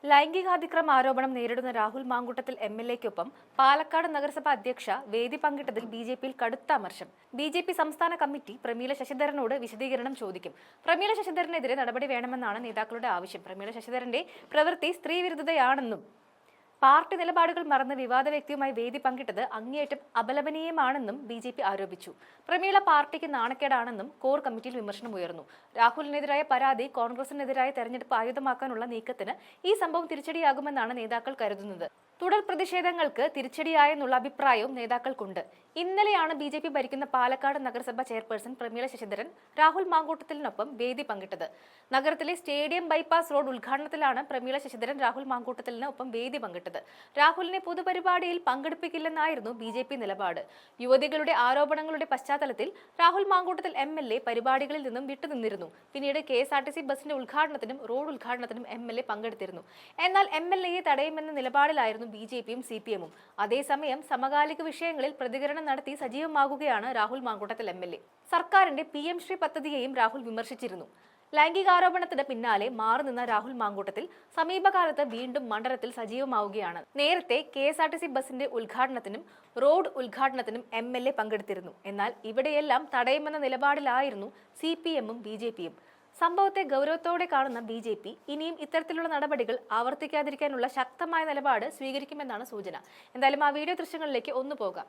ലൈംഗികാതിക്രമ ആരോപണം നേരിടുന്ന രാഹുൽ മാങ്കൂട്ടത്തിൽ എംഎൽഎക്കൊപ്പം പാലക്കാട് നഗരസഭ അധ്യക്ഷ വേദി പങ്കിട്ടതിൽ ബിജെപിയിൽ കടുത്ത അമർഷം. ബിജെപി സംസ്ഥാന കമ്മിറ്റി പ്രമീള ശശിധരനോട് വിശദീകരണം ചോദിക്കും. പ്രമീള ശശിധരനെതിരെ നടപടി വേണമെന്നാണ് നേതാക്കളുടെ ആവശ്യം. പ്രമീള ശശിധരന്റെ പ്രവൃത്തി സ്ത്രീവിരുദ്ധതയാണെന്നും പാർട്ടി നിലപാടുകൾ മറന്ന് വിവാദ വ്യക്തിയുമായി വേദി പങ്കിട്ടത് അങ്ങേയറ്റം അപലപനീയമാണെന്നും ബിജെപി ആരോപിച്ചു. പ്രമീള പാർട്ടിക്ക് നാണക്കേടാണെന്നും കോർ കമ്മിറ്റിയിൽ വിമർശനമുയർന്നു. രാഹുലിനെതിരായ പരാതി കോൺഗ്രസിനെതിരായ തെരഞ്ഞെടുപ്പ് ആയുധമാക്കാനുള്ള നീക്കത്തിന് ഈ സംഭവം തിരിച്ചടിയാകുമെന്നാണ് നേതാക്കൾ കരുതുന്നത്. തുടർ പ്രതിഷേധങ്ങൾക്ക് തിരിച്ചടിയായെന്നുള്ള അഭിപ്രായവും നേതാക്കൾക്കുണ്ട്. ഇന്നലെയാണ് ബിജെപി ഭരിക്കുന്ന പാലക്കാട് നഗരസഭ ചെയർപേഴ്സൺ പ്രമീള ശശിധരൻ രാഹുൽ മാങ്കൂട്ടത്തിലിനൊപ്പം വേദി പങ്കിട്ടത്. നഗരത്തിലെ സ്റ്റേഡിയം ബൈപ്പാസ് റോഡ് ഉദ്ഘാടനത്തിലാണ് പ്രമീള ശശിധരൻ രാഹുൽ മാങ്കൂട്ടത്തിന് ഒപ്പം വേദി പങ്കിട്ടത്. രാഹുലിനെ പൊതുപരിപാടിയിൽ പങ്കെടുപ്പിക്കില്ലെന്നായിരുന്നു ബിജെപി നിലപാട്. യുവതികളുടെ ആരോപണങ്ങളുടെ പശ്ചാത്തലത്തിൽ രാഹുൽ മാങ്കൂട്ടത്തിൽ എംഎൽഎ പരിപാടികളിൽ നിന്നും വിട്ടുനിന്നിരുന്നു. പിന്നീട് KSRTC ബസിന്റെ ഉദ്ഘാടനത്തിനും റോഡ് ഉദ്ഘാടനത്തിനും എംഎൽഎ പങ്കെടുത്തിരുന്നു. എന്നാൽ എംഎൽഎയെ തടയുമെന്ന നിലപാടിലായിരുന്നു ബിജെപിയും CPM-ഉം. അതേസമയം സമകാലിക വിഷയങ്ങളിൽ പ്രതികരണം നടത്തി സജീവമാകുകയാണ് രാഹുൽ മാങ്കൂട്ടത്തിൽ എംഎൽഎ. സർക്കാരിന്റെ PM ശ്രീ പദ്ധതിയെയും രാഹുൽ വിമർശിച്ചിരുന്നു. ലൈംഗികാരോപണത്തിന് പിന്നാലെ മാറിനിന്ന രാഹുൽ മാങ്കൂട്ടത്തിൽ സമീപകാലത്ത് വീണ്ടും മണ്ഡലത്തിൽ സജീവമാവുകയാണ്. നേരത്തെ KSRTC ബസിന്റെ ഉദ്ഘാടനത്തിനും റോഡ് ഉദ്ഘാടനത്തിനും എംഎൽഎ പങ്കെടുത്തിരുന്നു. എന്നാൽ ഇവിടെയെല്ലാം തടയുമെന്ന നിലപാടിലായിരുന്നു CPM-ഉം BJP-യും. സംഭവത്തെ ഗൗരവത്തോടെ കാണുന്ന BJP ഇനിയും ഇത്തരത്തിലുള്ള നടപടികൾ ആവർത്തിക്കാതിരിക്കാനുള്ള ശക്തമായ നിലപാട് സ്വീകരിക്കുമെന്നാണ് സൂചന. എന്തായാലും ആ വീഡിയോ ദൃശ്യങ്ങളിലേക്ക് ഒന്ന് പോകാം.